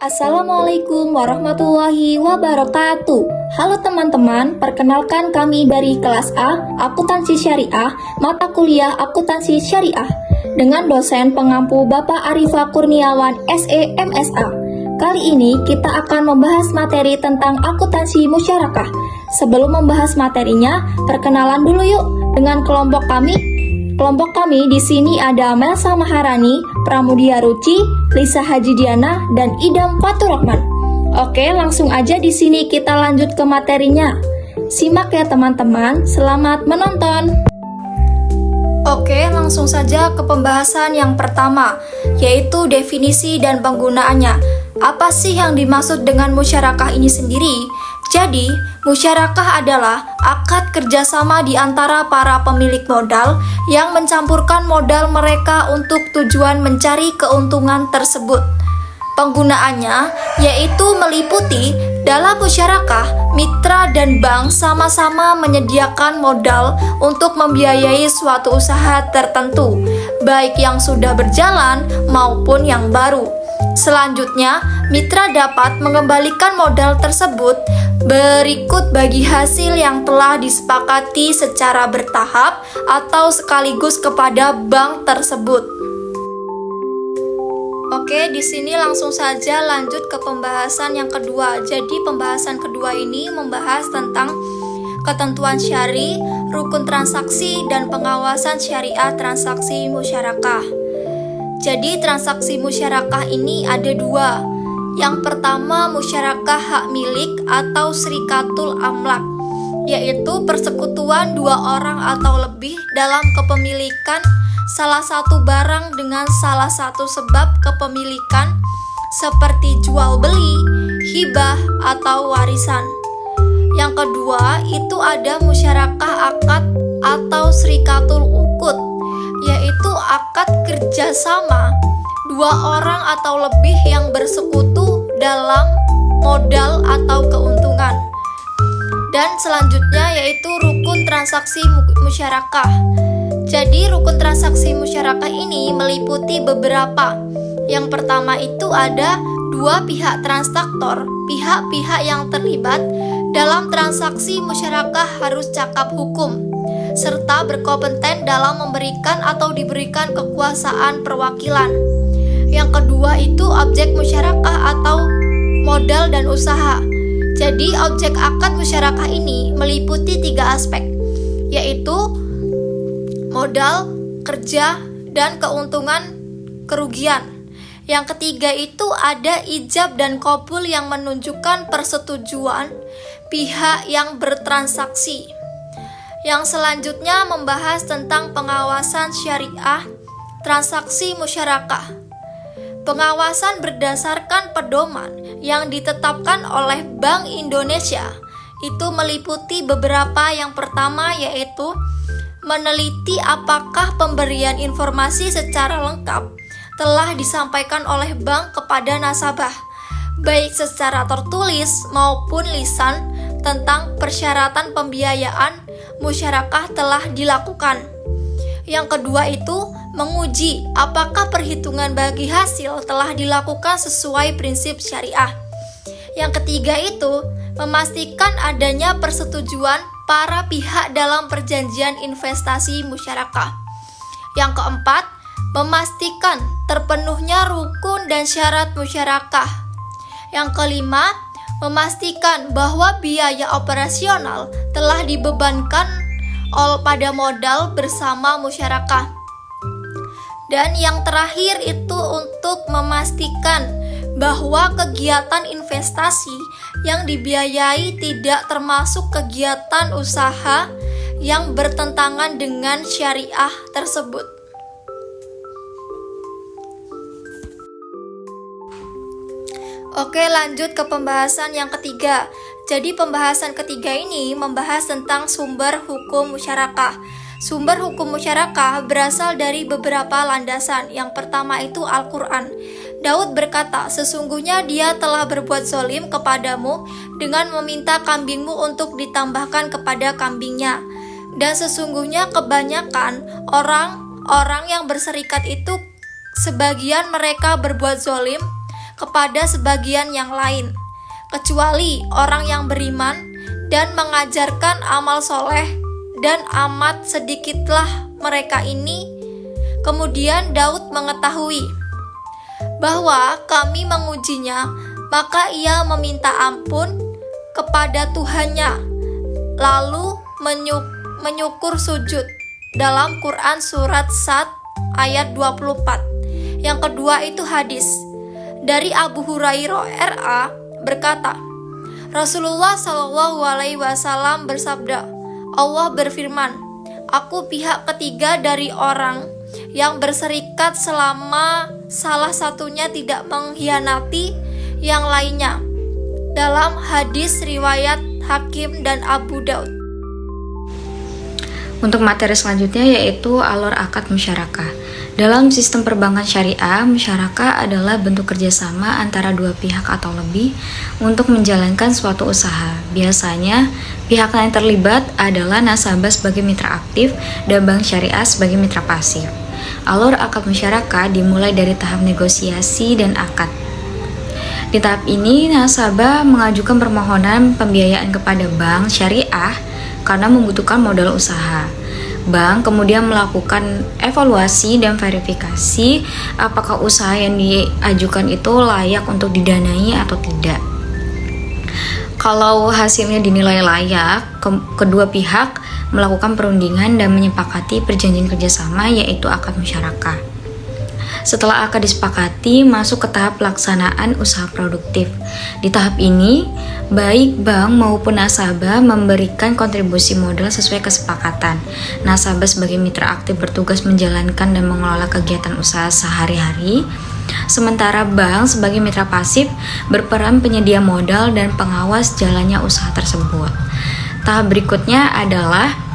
Assalamualaikum warahmatullahi wabarakatuh. Halo teman-teman, perkenalkan kami dari kelas A, Akuntansi Syariah, mata kuliah Akuntansi Syariah, dengan dosen pengampu Bapak Arifah Kurniawan, SE MSA. Kali ini kita akan membahas materi tentang akuntansi musyarakah. Sebelum membahas materinya, perkenalan dulu yuk dengan kelompok kami. Kelompok kami di sini ada Melsa Maharani, Pramudia Ruci, Lisa Hajidiana, dan Idam Faturrahman. Oke, langsung aja di sini kita lanjut ke materinya. Simak ya teman-teman, selamat menonton. Oke, langsung saja ke pembahasan yang pertama, yaitu definisi dan penggunaannya. Apa sih yang dimaksud dengan musyarakah ini sendiri? Jadi, musyarakah adalah akad kerjasama di antara para pemilik modal yang mencampurkan modal mereka untuk tujuan mencari keuntungan tersebut. Penggunaannya yaitu meliputi dalam musyarakah, mitra dan bank sama-sama menyediakan modal untuk membiayai suatu usaha tertentu, baik yang sudah berjalan maupun yang baru. Selanjutnya, mitra dapat mengembalikan modal tersebut berikut bagi hasil yang telah disepakati secara bertahap atau sekaligus kepada bank tersebut. Oke, di sini langsung saja lanjut ke pembahasan yang kedua. Jadi pembahasan kedua ini membahas tentang ketentuan syari, rukun transaksi, dan pengawasan syariah transaksi musyarakah. Jadi transaksi musyarakah ini ada dua. Yang pertama, musyarakah hak milik atau syirikatul amlak, yaitu persekutuan dua orang atau lebih dalam kepemilikan salah satu barang dengan salah satu sebab kepemilikan seperti jual beli, hibah, atau warisan. Yang kedua, itu ada musyarakah akad atau syirikatul uqud, yaitu akad kerjasama dua orang atau lebih yang bersekutu dalam modal atau keuntungan. Dan selanjutnya yaitu rukun transaksi musyarakah. Jadi rukun transaksi musyarakah ini meliputi beberapa. Yang pertama itu ada dua pihak transaktor. Pihak-pihak yang terlibat dalam transaksi musyarakah harus cakap hukum serta berkompeten dalam memberikan atau diberikan kekuasaan perwakilan. Yang kedua itu objek musyarakah atau modal dan usaha. Jadi objek akad musyarakah ini meliputi tiga aspek, yaitu modal, kerja, dan keuntungan kerugian. Yang ketiga itu ada ijab dan qabul yang menunjukkan persetujuan pihak yang bertransaksi. Yang selanjutnya membahas tentang pengawasan syariah transaksi musyarakah. Pengawasan berdasarkan pedoman yang ditetapkan oleh Bank Indonesia itu meliputi beberapa. Yang pertama yaitu meneliti apakah pemberian informasi secara lengkap telah disampaikan oleh bank kepada nasabah, baik secara tertulis maupun lisan, tentang persyaratan pembiayaan musyarakah telah dilakukan. Yang kedua itu menguji apakah perhitungan bagi hasil telah dilakukan sesuai prinsip syariah. Yang ketiga itu memastikan adanya persetujuan para pihak dalam perjanjian investasi musyarakah. Yang keempat, memastikan terpenuhnya rukun dan syarat musyarakah. Yang kelima, memastikan bahwa biaya operasional telah dibebankan pada modal bersama musyarakah. Dan yang terakhir itu untuk memastikan bahwa kegiatan investasi yang dibiayai tidak termasuk kegiatan usaha yang bertentangan dengan syariah tersebut. Oke, lanjut ke pembahasan yang ketiga. Jadi pembahasan ketiga ini membahas tentang sumber hukum musyarakah. Sumber hukum musyarakah berasal dari beberapa landasan. Yang pertama itu Al-Quran. Daud berkata, sesungguhnya dia telah berbuat zalim kepadamu dengan meminta kambingmu untuk ditambahkan kepada kambingnya. Dan sesungguhnya kebanyakan orang yang berserikat itu sebagian mereka berbuat zalim kepada sebagian yang lain, kecuali orang yang beriman dan mengajarkan amal soleh, dan amat sedikitlah mereka ini. Kemudian Daud mengetahui bahwa kami mengujinya, maka ia meminta ampun kepada Tuhannya, lalu menyukur sujud. Dalam Quran surat Sad ayat 24. Yang kedua itu hadis dari Abu Hurairah RA berkata, Rasulullah Shallallahu Alaihi Wasallam bersabda, Allah berfirman, aku pihak ketiga dari orang yang berserikat selama salah satunya tidak mengkhianati yang lainnya. Dalam hadis riwayat Hakim dan Abu Daud. Untuk materi selanjutnya yaitu alur akad musyarakah. Dalam sistem perbankan syariah, musyarakah adalah bentuk kerjasama antara dua pihak atau lebih untuk menjalankan suatu usaha. Biasanya, pihak yang terlibat adalah nasabah sebagai mitra aktif dan bank syariah sebagai mitra pasif. Alur akad musyarakah dimulai dari tahap negosiasi dan akad. Di tahap ini, nasabah mengajukan permohonan pembiayaan kepada bank syariah karena membutuhkan modal usaha. Bank kemudian melakukan evaluasi dan verifikasi apakah usaha yang diajukan itu layak untuk didanai atau tidak. Kalau hasilnya dinilai layak, kedua pihak melakukan perundingan dan menyepakati perjanjian kerjasama yaitu akad musyarakah. Setelah akad disepakati, masuk ke tahap pelaksanaan usaha produktif. Di tahap ini, baik bank maupun nasabah memberikan kontribusi modal sesuai kesepakatan. Nasabah sebagai mitra aktif bertugas menjalankan dan mengelola kegiatan usaha sehari-hari, sementara bank sebagai mitra pasif berperan penyedia modal dan pengawas jalannya usaha tersebut. Tahap berikutnya adalah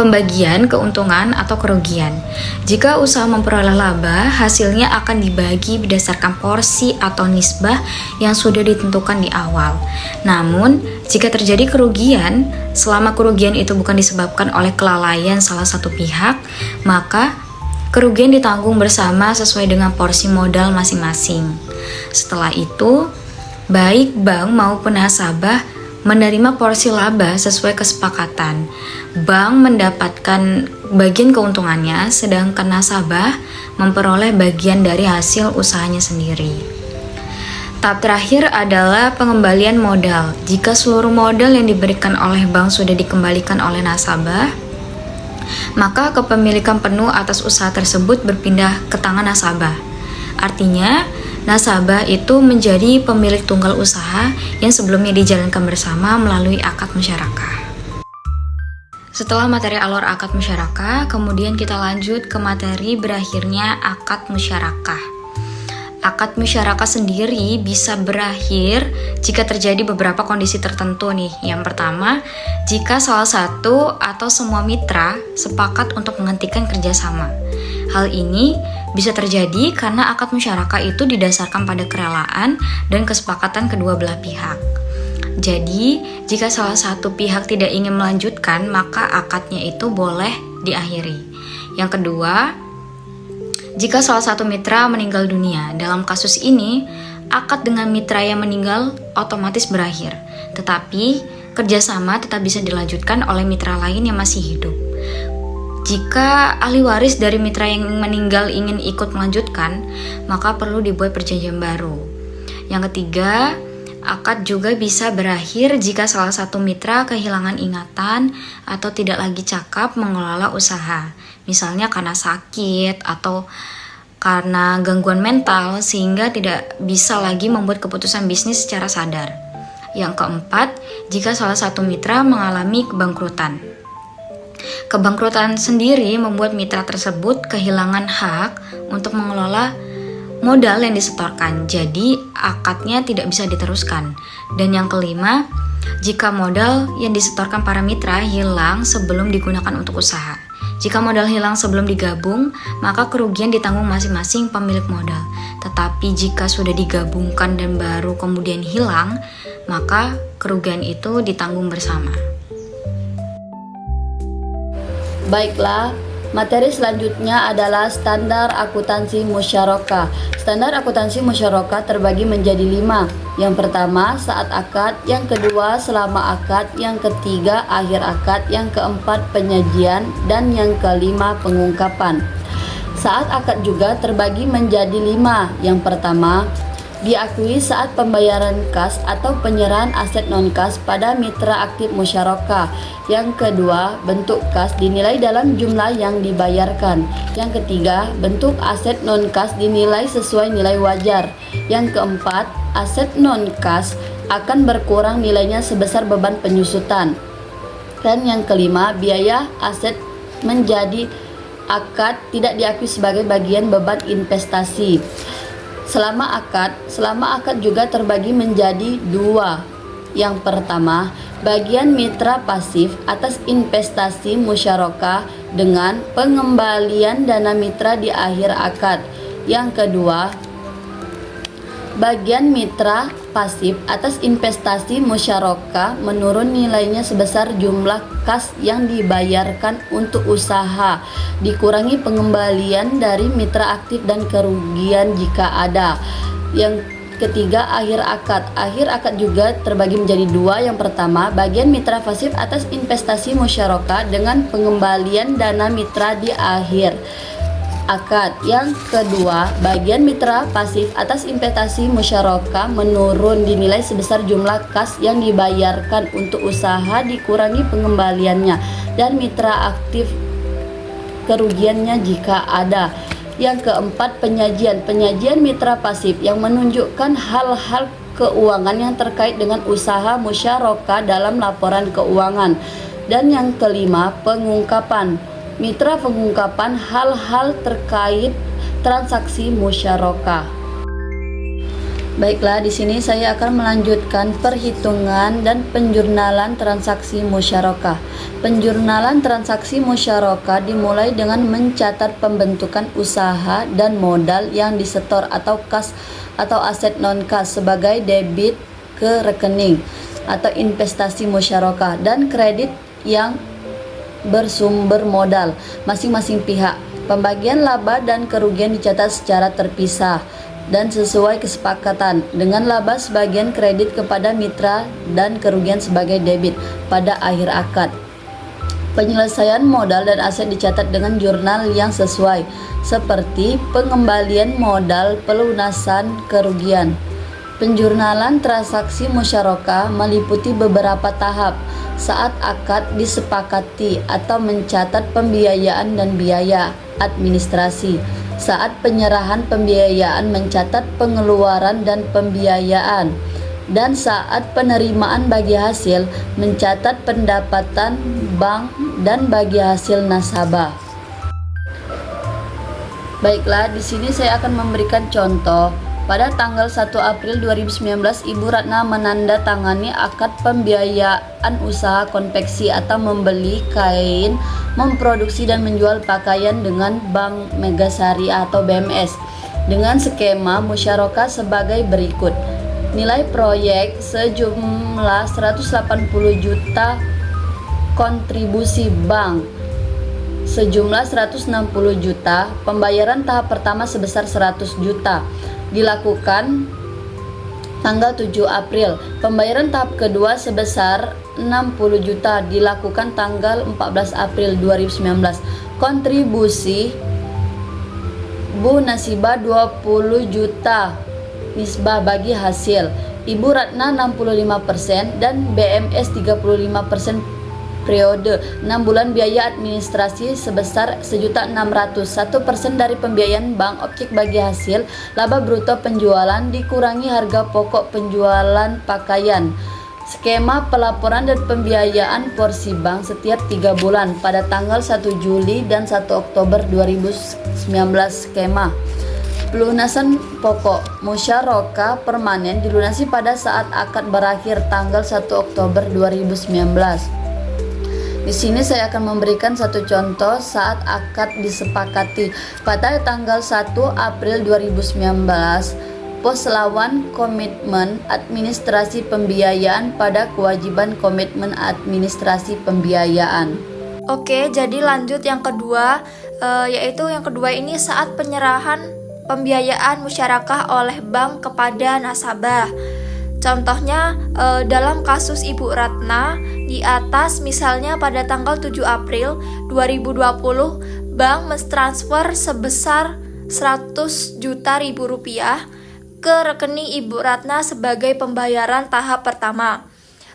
pembagian keuntungan atau kerugian. Jika usaha memperoleh laba, hasilnya akan dibagi berdasarkan porsi atau nisbah yang sudah ditentukan di awal. Namun, jika terjadi kerugian, selama kerugian itu bukan disebabkan oleh kelalaian salah satu pihak, maka kerugian ditanggung bersama sesuai dengan porsi modal masing-masing. Setelah itu, baik bank maupun nasabah menerima porsi laba sesuai kesepakatan. Bank mendapatkan bagian keuntungannya, sedangkan nasabah memperoleh bagian dari hasil usahanya sendiri. Tahap terakhir adalah pengembalian modal. Jika seluruh modal yang diberikan oleh bank sudah dikembalikan oleh nasabah, maka kepemilikan penuh atas usaha tersebut berpindah ke tangan nasabah. Artinya, nasabah itu menjadi pemilik tunggal usaha yang sebelumnya dijalankan bersama melalui akad musyarakah. Setelah materi alur akad musyarakah, kemudian kita lanjut ke materi berakhirnya akad musyarakah. Akad musyarakah sendiri bisa berakhir jika terjadi beberapa kondisi tertentu nih. Yang pertama, jika salah satu atau semua mitra sepakat untuk menghentikan kerjasama. Hal ini bisa terjadi karena akad musyarakah itu didasarkan pada kerelaan dan kesepakatan kedua belah pihak. Jadi, jika salah satu pihak tidak ingin melanjutkan, maka akadnya itu boleh diakhiri. Yang kedua, jika salah satu mitra meninggal dunia. Dalam kasus ini, akad dengan mitra yang meninggal otomatis berakhir. Tetapi, kerjasama tetap bisa dilanjutkan oleh mitra lain yang masih hidup. Jika ahli waris dari mitra yang meninggal ingin ikut melanjutkan, maka perlu dibuat perjanjian baru. Yang ketiga, akad juga bisa berakhir jika salah satu mitra kehilangan ingatan atau tidak lagi cakap mengelola usaha. Misalnya karena sakit atau karena gangguan mental sehingga tidak bisa lagi membuat keputusan bisnis secara sadar. Yang keempat, jika salah satu mitra mengalami kebangkrutan. Kebangkrutan sendiri membuat mitra tersebut kehilangan hak untuk mengelola modal yang disetorkan, jadi akadnya tidak bisa diteruskan. Dan yang kelima, jika modal yang disetorkan para mitra hilang sebelum digunakan untuk usaha. Jika modal hilang sebelum digabung, maka kerugian ditanggung masing-masing pemilik modal. Tetapi jika sudah digabungkan dan baru kemudian hilang, maka kerugian itu ditanggung bersama. Baiklah, Materi selanjutnya adalah standar akuntansi musyarakah. Standar akuntansi musyarakah terbagi menjadi 5. Yang pertama, saat akad, yang kedua, selama akad, yang ketiga, akhir akad, yang keempat, penyajian, dan yang kelima, pengungkapan. Saat akad juga terbagi menjadi 5. Yang pertama, diakui saat pembayaran kas atau penyerahan aset non-kas pada mitra aktif musyarakah. Yang kedua, bentuk kas dinilai dalam jumlah yang dibayarkan. Yang ketiga, bentuk aset non-kas dinilai sesuai nilai wajar. Yang keempat, aset non-kas akan berkurang nilainya sebesar beban penyusutan. Dan yang kelima, biaya aset menjadi akad tidak diakui sebagai bagian beban investasi. Selama akad juga terbagi menjadi 2. Yang pertama, bagian mitra pasif atas investasi musyarakah dengan pengembalian dana mitra di akhir akad. Yang kedua, bagian mitra pasif atas investasi musyarakah menurun nilainya sebesar jumlah kas yang dibayarkan untuk usaha, dikurangi pengembalian dari mitra aktif dan kerugian jika ada. Yang ketiga, akhir akad. Akhir akad juga terbagi menjadi 2. Yang pertama, bagian mitra pasif atas investasi musyarakah dengan pengembalian dana mitra di akhir akad. Yang kedua, bagian mitra pasif atas investasi musyarakah menurun dinilai sebesar jumlah kas yang dibayarkan untuk usaha dikurangi pengembaliannya dan mitra aktif kerugiannya jika ada. Yang keempat, penyajian mitra pasif yang menunjukkan hal-hal keuangan yang terkait dengan usaha musyarakah dalam laporan keuangan. Dan yang kelima, pengungkapan. Mitra pengungkapan hal-hal terkait transaksi musyarakah. Baiklah, di sini saya akan melanjutkan perhitungan dan penjurnalan transaksi musyarakah. Penjurnalan transaksi musyarakah dimulai dengan mencatat pembentukan usaha dan modal yang disetor atau kas atau aset non-kas sebagai debit ke rekening atau investasi musyarakah dan kredit yang bersumber modal masing-masing pihak. Pembagian laba dan kerugian dicatat secara terpisah dan sesuai kesepakatan, dengan laba sebagian kredit kepada mitra dan kerugian sebagai debit pada akhir akad. Penyelesaian modal dan aset dicatat dengan jurnal yang sesuai, seperti pengembalian modal, pelunasan kerugian. Penjurnalan transaksi musyarakah meliputi beberapa tahap. Saat akad disepakati atau mencatat pembiayaan dan biaya administrasi. Saat penyerahan pembiayaan mencatat pengeluaran dan pembiayaan. Dan saat penerimaan bagi hasil mencatat pendapatan bank dan bagi hasil nasabah. Baiklah, di sini saya akan memberikan contoh. Pada tanggal 1 April 2019, Ibu Ratna menandatangani akad pembiayaan usaha konveksi atau membeli kain, memproduksi dan menjual pakaian dengan Bank Megasari atau BMS dengan skema musyarakah sebagai berikut. Nilai proyek sejumlah 180 juta, kontribusi bank sejumlah 160 juta, pembayaran tahap pertama sebesar 100 juta. Dilakukan tanggal 7 April. Pembayaran tahap kedua sebesar 60 juta dilakukan tanggal 14 April 2019. Kontribusi Bu Nasibah 20 juta nisbah bagi hasil. Ibu Ratna 65% dan BMS 35% periode 6 bulan. Biaya administrasi sebesar 1.600.000, 1% dari pembiayaan bank objek bagi hasil laba bruto penjualan dikurangi harga pokok penjualan pakaian. Skema pelaporan dan pembiayaan porsi bank setiap 3 bulan pada tanggal 1 Juli dan 1 Oktober 2019. Skema pelunasan pokok musyarakah permanen dilunasi pada saat akad berakhir tanggal 1 Oktober 2019. Di sini saya akan memberikan satu contoh saat akad disepakati. Pada tanggal 1 April 2019, pos lawan komitmen administrasi pembiayaan pada kewajiban komitmen administrasi pembiayaan. Oke, jadi lanjut yang kedua, yaitu yang kedua ini saat penyerahan pembiayaan musyarakah oleh bank kepada nasabah. Contohnya dalam kasus Ibu Ratna di atas, misalnya pada tanggal 7 April 2020 bank mentransfer sebesar 100 juta rupiah ke rekening Ibu Ratna sebagai pembayaran tahap pertama.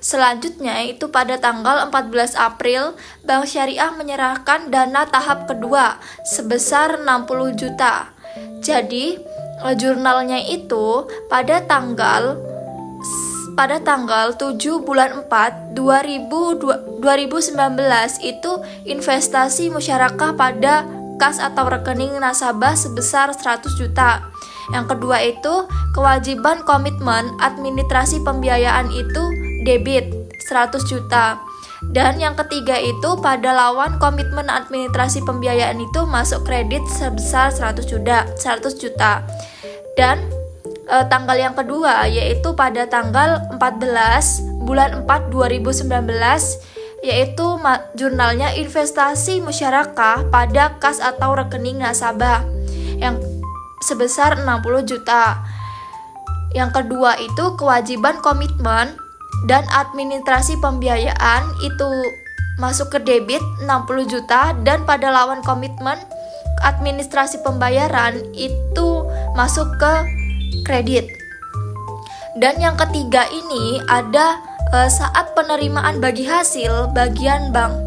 Selanjutnya itu pada tanggal 14 April, Bank Syariah menyerahkan dana tahap kedua sebesar 60 juta. Jadi, jurnalnya itu pada tanggal 7 bulan 4 2019 itu investasi musyarakah pada kas atau rekening nasabah sebesar 100 juta. Yang kedua itu kewajiban komitmen administrasi pembiayaan itu debit 100 juta. Dan yang ketiga itu pada lawan komitmen administrasi pembiayaan itu masuk kredit sebesar 100 juta. Dan tanggal yang kedua yaitu pada tanggal 14 bulan 4 2019 yaitu jurnalnya investasi musyarakah pada kas atau rekening nasabah yang sebesar 60 juta. Yang kedua itu kewajiban komitmen dan administrasi pembiayaan itu masuk ke debit 60 juta dan pada lawan komitmen administrasi pembayaran itu masuk ke kredit. Dan yang ketiga ini ada saat penerimaan bagi hasil bagian bank.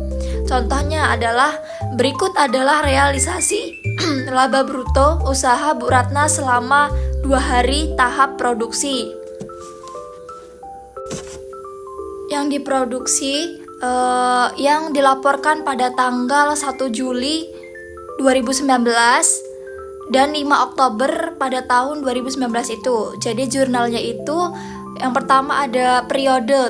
Contohnya adalah berikut adalah realisasi laba bruto usaha Bu Ratna selama 2 hari tahap produksi. Yang diproduksi yang dilaporkan pada tanggal 1 Juli 2019 dan 5 Oktober pada tahun 2019 itu. Jadi jurnalnya itu yang pertama ada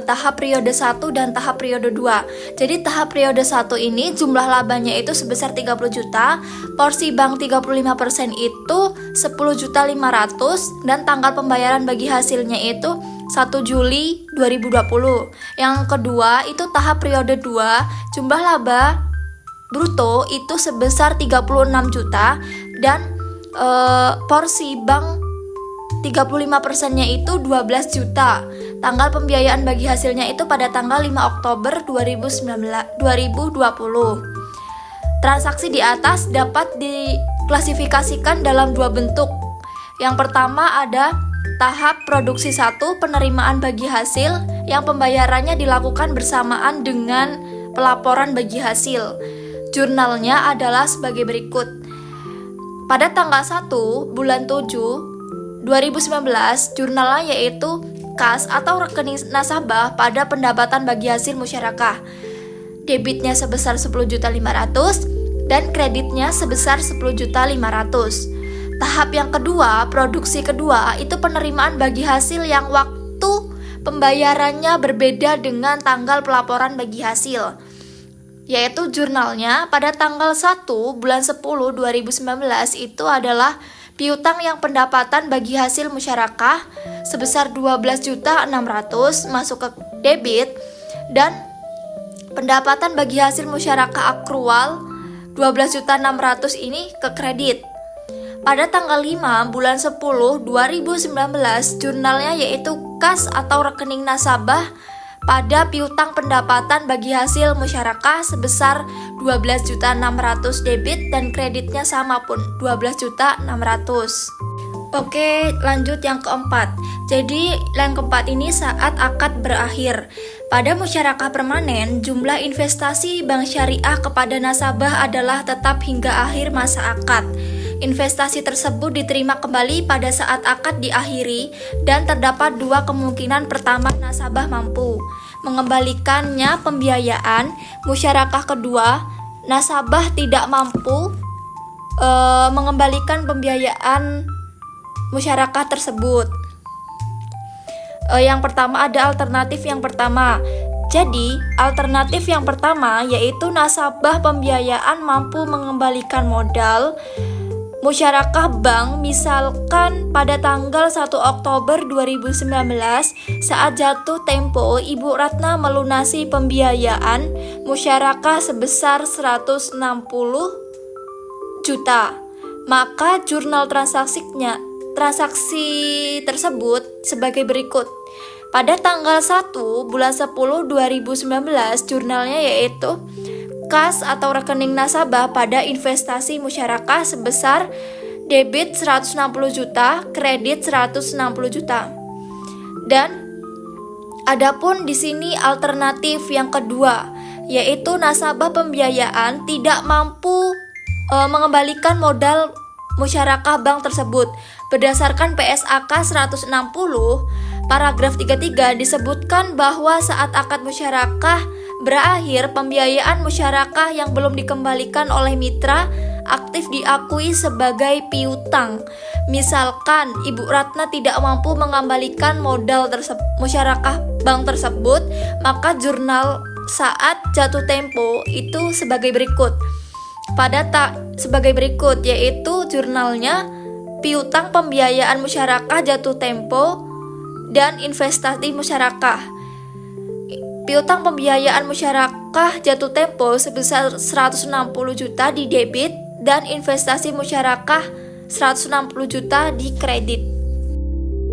tahap periode 1 dan tahap periode 2. Jadi tahap periode 1 ini jumlah labanya itu sebesar 30 juta, porsi bank 35% itu 10.500.000 dan tanggal pembayaran bagi hasilnya itu 1 Juli 2020. Yang kedua itu tahap periode 2, jumlah laba bruto itu sebesar 36 juta dan porsi bank 35%-nya itu 12 juta. Tanggal pembiayaan bagi hasilnya itu pada tanggal 5 Oktober 2020. Transaksi di atas dapat diklasifikasikan dalam 2 bentuk. Yang pertama ada tahap produksi 1, penerimaan bagi hasil yang pembayarannya dilakukan bersamaan dengan pelaporan bagi hasil. Jurnalnya adalah sebagai berikut. Pada tanggal 1 bulan 7 2019, jurnalnya yaitu kas atau rekening nasabah pada pendapatan bagi hasil musyarakah. Debitnya sebesar 10.500.000 dan kreditnya sebesar 10.500.000. Tahap yang kedua, produksi kedua, itu penerimaan bagi hasil yang waktu pembayarannya berbeda dengan tanggal pelaporan bagi hasil. Yaitu jurnalnya pada tanggal 1 bulan 10 2019 itu adalah piutang yang pendapatan bagi hasil musyarakah sebesar 12.600.000 masuk ke debit dan pendapatan bagi hasil musyarakah akrual 12.600.000 ini ke kredit. Pada tanggal 5 bulan 10 2019 jurnalnya yaitu kas atau rekening nasabah pada piutang pendapatan bagi hasil musyarakah sebesar 12.600.000 debit dan kreditnya sama pun 12.600.000. Oke, lanjut yang keempat. Jadi yang keempat ini saat akad berakhir. Pada musyarakah permanen, jumlah investasi bank syariah kepada nasabah adalah tetap hingga akhir masa akad. Investasi tersebut diterima kembali pada saat akad diakhiri dan terdapat 2 kemungkinan. Pertama, nasabah mampu mengembalikannya pembiayaan. Musyarakah kedua, nasabah tidak mampu mengembalikan pembiayaan musyarakah tersebut. Yang pertama ada alternatif yang pertama. Jadi, alternatif yang pertama yaitu nasabah pembiayaan mampu mengembalikan modal musyarakah bank, misalkan pada tanggal 1 Oktober 2019 saat jatuh tempo Ibu Ratna melunasi pembiayaan musyarakah sebesar 160 juta, maka jurnal transaksi tersebut sebagai berikut. Pada tanggal 1 bulan 10 2019 jurnalnya yaitu kas atau rekening nasabah pada investasi musyarakah sebesar debit 160 juta, kredit 160 juta. Dan adapun di sini alternatif yang kedua, yaitu nasabah pembiayaan tidak mampu mengembalikan modal musyarakah bank tersebut. Berdasarkan PSAK 160 paragraf 33 disebutkan bahwa saat akad musyarakah berakhir, pembiayaan musyarakah yang belum dikembalikan oleh mitra aktif diakui sebagai piutang. Misalkan Ibu Ratna tidak mampu mengembalikan modal musyarakah bank tersebut, maka jurnal saat jatuh tempo itu sebagai berikut. Sebagai berikut, yaitu jurnalnya piutang pembiayaan musyarakah jatuh tempo dan investasi musyarakah. Piutang pembiayaan musyarakah jatuh tempo sebesar 160 juta di debit dan investasi musyarakah 160 juta di kredit.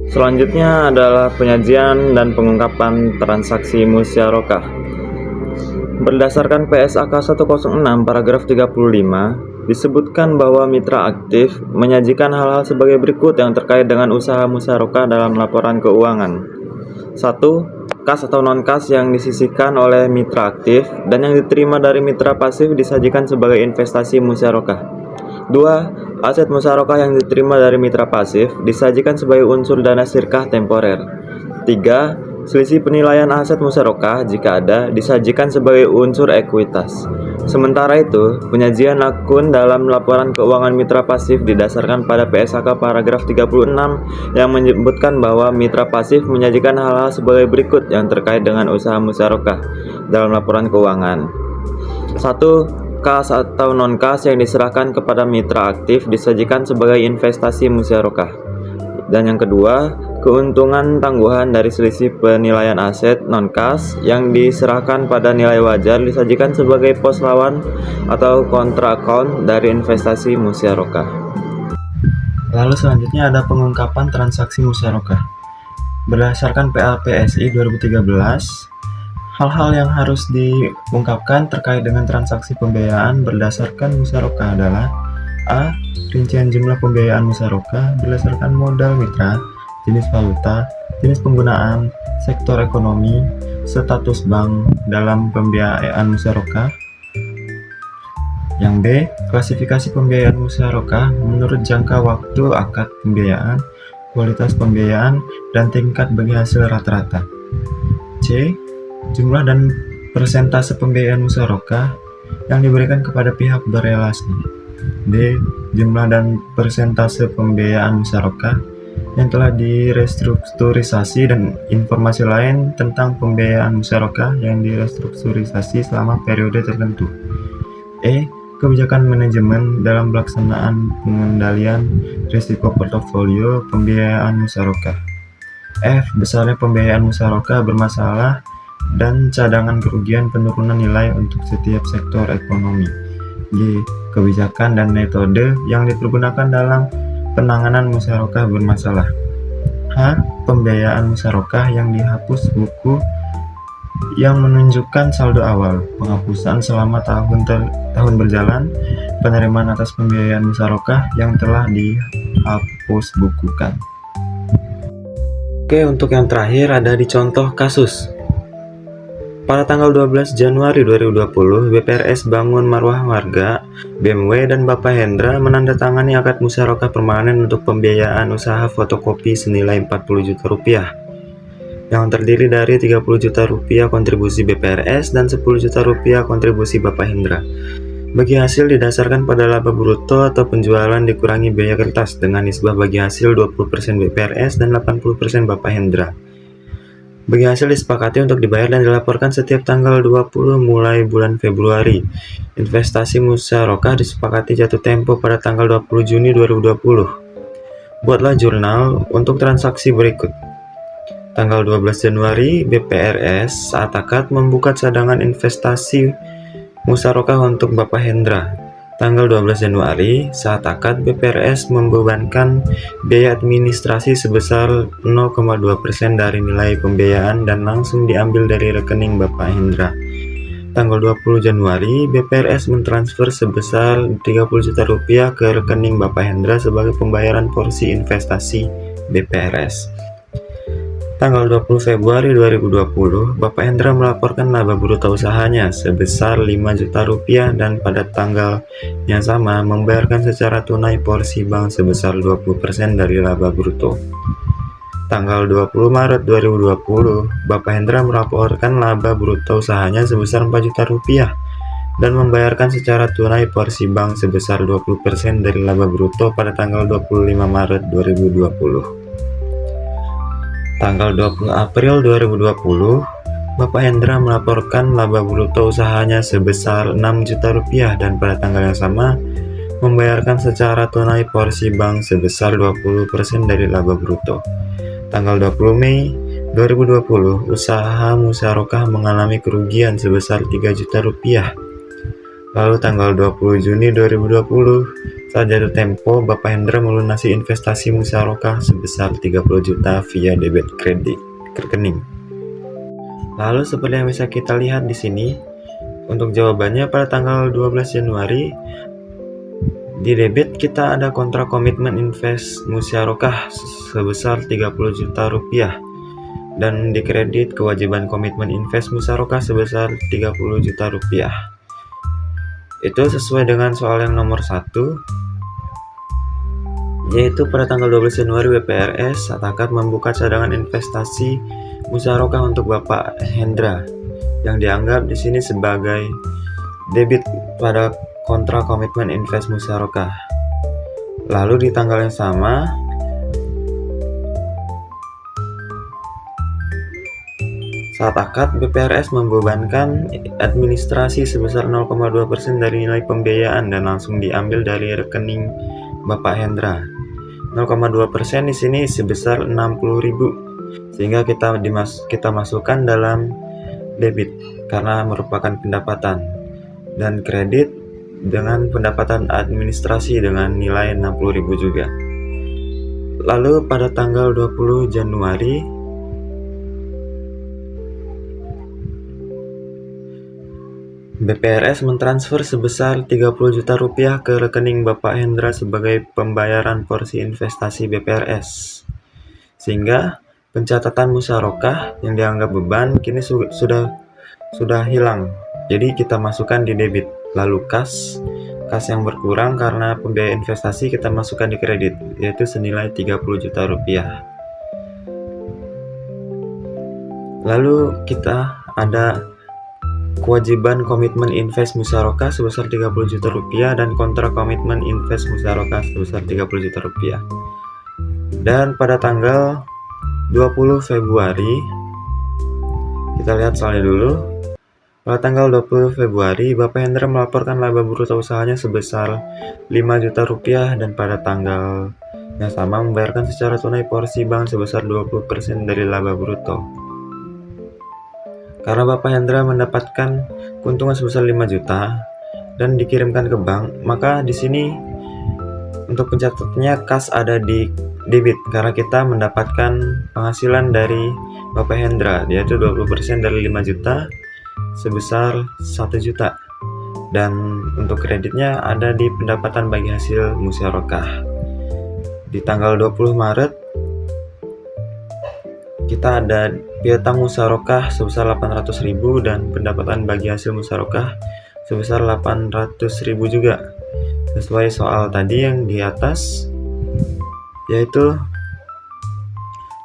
Selanjutnya adalah penyajian dan pengungkapan transaksi musyarakah. Berdasarkan PSAK 106 paragraf 35 disebutkan bahwa mitra aktif menyajikan hal-hal sebagai berikut yang terkait dengan usaha musyarakah dalam laporan keuangan. 1. Kas atau non-kas yang disisihkan oleh mitra aktif dan yang diterima dari mitra pasif disajikan sebagai investasi musyarakah. 2. Aset musyarakah yang diterima dari mitra pasif disajikan sebagai unsur dana sirkah temporer. 3. Selisih penilaian aset musyarakah jika ada disajikan sebagai unsur ekuitas. Sementara itu, penyajian akun dalam laporan keuangan mitra pasif didasarkan pada PSAK paragraf 36 yang menyebutkan bahwa mitra pasif menyajikan hal-hal sebagai berikut yang terkait dengan usaha musyarakah dalam laporan keuangan. 1. Kas atau non-kas yang diserahkan kepada mitra aktif disajikan sebagai investasi musyarakah. Dan yang kedua, keuntungan tangguhan dari selisih penilaian aset non-kas yang diserahkan pada nilai wajar disajikan sebagai pos lawan atau kontra account dari investasi musyarakah. Lalu selanjutnya ada pengungkapan transaksi musyarakah. Berdasarkan PAPSI 2013, hal-hal yang harus diungkapkan terkait dengan transaksi pembiayaan berdasarkan musyarakah adalah: A. Rincian jumlah pembiayaan musyarakah berdasarkan modal mitra, jenis valuta, jenis penggunaan, sektor ekonomi, status bank dalam pembiayaan musyarakah. Yang B. Klasifikasi pembiayaan musyarakah menurut jangka waktu akad pembiayaan, kualitas pembiayaan, dan tingkat bagi hasil rata-rata. C. Jumlah dan persentase pembiayaan musyarakah yang diberikan kepada pihak berelasi. D. Jumlah dan persentase pembiayaan musyarakah yang telah direstrukturisasi dan informasi lain tentang pembiayaan musyarakah yang direstrukturisasi selama periode tertentu. E. Kebijakan manajemen dalam pelaksanaan pengendalian risiko portofolio pembiayaan musyarakah. F. Besarnya pembiayaan musyarakah bermasalah dan cadangan kerugian penurunan nilai untuk setiap sektor ekonomi. G. Kebijakan dan metode yang dipergunakan dalam penanganan musyarakah bermasalah. H. Pembiayaan musyarakah yang dihapus buku yang menunjukkan saldo awal, penghapusan selama tahun berjalan, penerimaan atas pembiayaan musyarakah yang telah dihapus bukukan. Oke, untuk yang terakhir ada di contoh kasus. Pada tanggal 12 Januari 2020, BPRS Bangun Marwah Warga, BMW, dan Bapak Hendra menandatangani akad musyarakah permanen untuk pembiayaan usaha fotokopi senilai 40 juta rupiah, yang terdiri dari 30 juta rupiah kontribusi BPRS dan 10 juta rupiah kontribusi Bapak Hendra. Bagi hasil didasarkan pada laba bruto atau penjualan dikurangi biaya kertas dengan nisbah bagi hasil 20% BPRS dan 80% Bapak Hendra. Bagi hasil disepakati untuk dibayar dan dilaporkan setiap tanggal 20 mulai bulan Februari. Investasi musyarakah disepakati jatuh tempo pada tanggal 20 Juni 2020. Buatlah jurnal untuk transaksi berikut. Tanggal 12 Januari, BPRS saat akad membuka cadangan investasi musyarakah untuk Bapak Hendra. Tanggal 12 Januari, saat akad BPRS membebankan biaya administrasi sebesar 0,2% dari nilai pembiayaan dan langsung diambil dari rekening Bapak Hendra. Tanggal 20 Januari, BPRS mentransfer sebesar 30 juta rupiah ke rekening Bapak Hendra sebagai pembayaran porsi investasi BPRS. Tanggal 20 Februari 2020, Bapak Hendra melaporkan laba bruto usahanya sebesar 5 juta rupiah dan pada tanggal yang sama membayarkan secara tunai porsi bank sebesar 20% dari laba bruto. Tanggal 20 Maret 2020, Bapak Hendra melaporkan laba bruto usahanya sebesar 4 juta rupiah dan membayarkan secara tunai porsi bank sebesar 20% dari laba bruto pada tanggal 25 Maret 2020. Tanggal 20 April 2020, Bapak Hendra melaporkan laba bruto usahanya sebesar 6 juta rupiah dan pada tanggal yang sama membayarkan secara tunai porsi bank sebesar 20% dari laba bruto. Tanggal 20 Mei 2020, usaha musyarakah mengalami kerugian sebesar 3 juta rupiah. Lalu tanggal 20 Juni 2020, saat jatuh tempo, Bapak Hendra melunasi investasi musyarakah sebesar 30 juta via debit kredit rekening. Lalu seperti yang bisa kita lihat di sini, untuk jawabannya pada tanggal 12 Januari, di debit kita ada kontrak komitmen invest musyarakah sebesar 30 juta rupiah. Dan di kredit kewajiban komitmen invest musyarakah sebesar 30 juta rupiah. Itu sesuai dengan soal yang nomor 1, yaitu pada tanggal 12 Januari BPRS saat akad membuka cadangan investasi musyarakah untuk Bapak Hendra yang dianggap di sini sebagai debit pada kontrak komitmen invest musyarakah. Lalu di tanggal yang sama saat akad, BPRS membebankan administrasi sebesar 0,2% dari nilai pembiayaan dan langsung diambil dari rekening Bapak Hendra. 0,2% di sini sebesar 60.000, sehingga kita masukkan dalam debit karena merupakan pendapatan, dan kredit dengan pendapatan administrasi dengan nilai 60.000 juga. Lalu pada tanggal 20 Januari BPRS mentransfer sebesar 30 juta rupiah ke rekening Bapak Hendra sebagai pembayaran porsi investasi BPRS. Sehingga pencatatan musyarakah yang dianggap beban kini sudah hilang. Jadi kita masukkan di debit. Lalu kas yang berkurang karena pembiayaan investasi kita masukkan di kredit, yaitu senilai 30 juta rupiah. Lalu kita ada kewajiban komitmen invest musyarakah sebesar 30 juta rupiah dan kontrak komitmen invest musyarakah sebesar 30 juta rupiah. Dan pada tanggal 20 Februari, kita lihat soalnya dulu. Pada tanggal 20 Februari, Bapak Hendra melaporkan laba bruto usahanya sebesar 5 juta rupiah dan pada tanggal yang sama membayarkan secara tunai porsi bank sebesar 20% dari laba bruto. Karena Bapak Hendra mendapatkan keuntungan sebesar 5 juta dan dikirimkan ke bank, maka di sini untuk pencatatannya kas ada di debit karena kita mendapatkan penghasilan dari Bapak Hendra, yaitu 20% dari 5 juta sebesar 1 juta. Dan untuk kreditnya ada di pendapatan bagi hasil musyarakah. Di tanggal 20 Maret kita ada piutang musyarakah sebesar 800.000 dan pendapatan bagi hasil musyarakah sebesar 800.000 juga. Sesuai soal tadi yang di atas, yaitu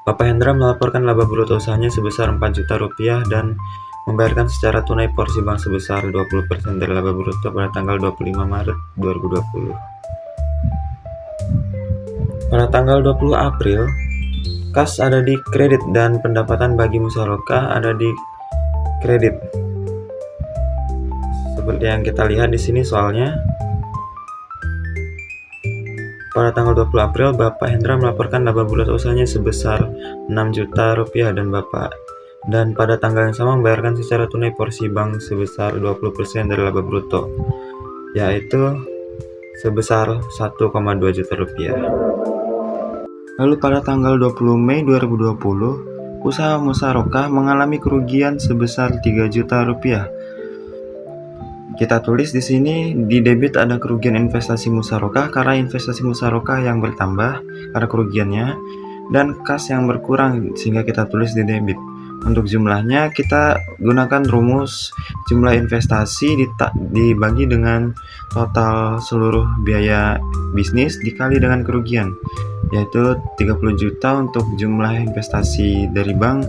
Bapak Hendra melaporkan laba bruto usahanya sebesar 4 juta rupiah dan membayarkan secara tunai porsi bank sebesar 20% dari laba bruto pada tanggal 25 Maret 2020. Pada tanggal 20 April Kas ada di kredit dan pendapatan bagi musyarakah ada di kredit. Seperti yang kita lihat di sini soalnya. Pada tanggal 20 April, Bapak Hendra melaporkan laba bulan usahanya sebesar 6 juta rupiah dan pada tanggal yang sama membayarkan secara tunai porsi bank sebesar 20% dari laba bruto, yaitu sebesar 1,2 juta rupiah. Lalu pada tanggal 20 Mei 2020, usaha musyarakah mengalami kerugian sebesar 3 juta rupiah. Kita tulis di sini di debit ada kerugian investasi musyarakah karena investasi musyarakah yang bertambah karena kerugiannya, dan kas yang berkurang sehingga kita tulis di debit. Untuk jumlahnya kita gunakan rumus jumlah investasi dibagi dengan total seluruh biaya bisnis dikali dengan kerugian, yaitu 30 juta untuk jumlah investasi dari bank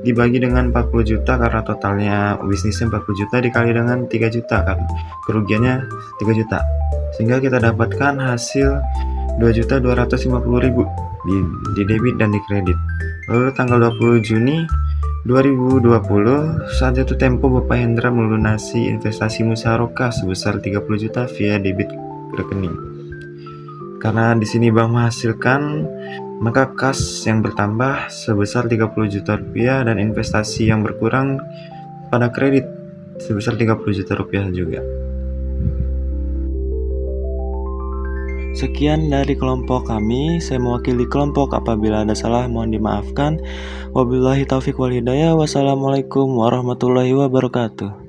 dibagi dengan 40 juta karena totalnya bisnisnya 40 juta dikali dengan 3 juta kan kerugiannya 3 juta, sehingga kita dapatkan hasil 2.250.000 di debit dan di kredit. Lalu tanggal 20 Juni 2020, saat jatuh tempo Bapak Hendra melunasi investasi musyarakah sebesar 30 juta via debit rekening. Karena di sini bank menghasilkan, maka kas yang bertambah sebesar 30 juta rupiah dan investasi yang berkurang pada kredit sebesar 30 juta rupiah juga. Sekian dari kelompok kami, saya mewakili kelompok. Apabila ada salah mohon dimaafkan. Wabillahi taufiq wal hidayah. Wassalamualaikum warahmatullahi wabarakatuh.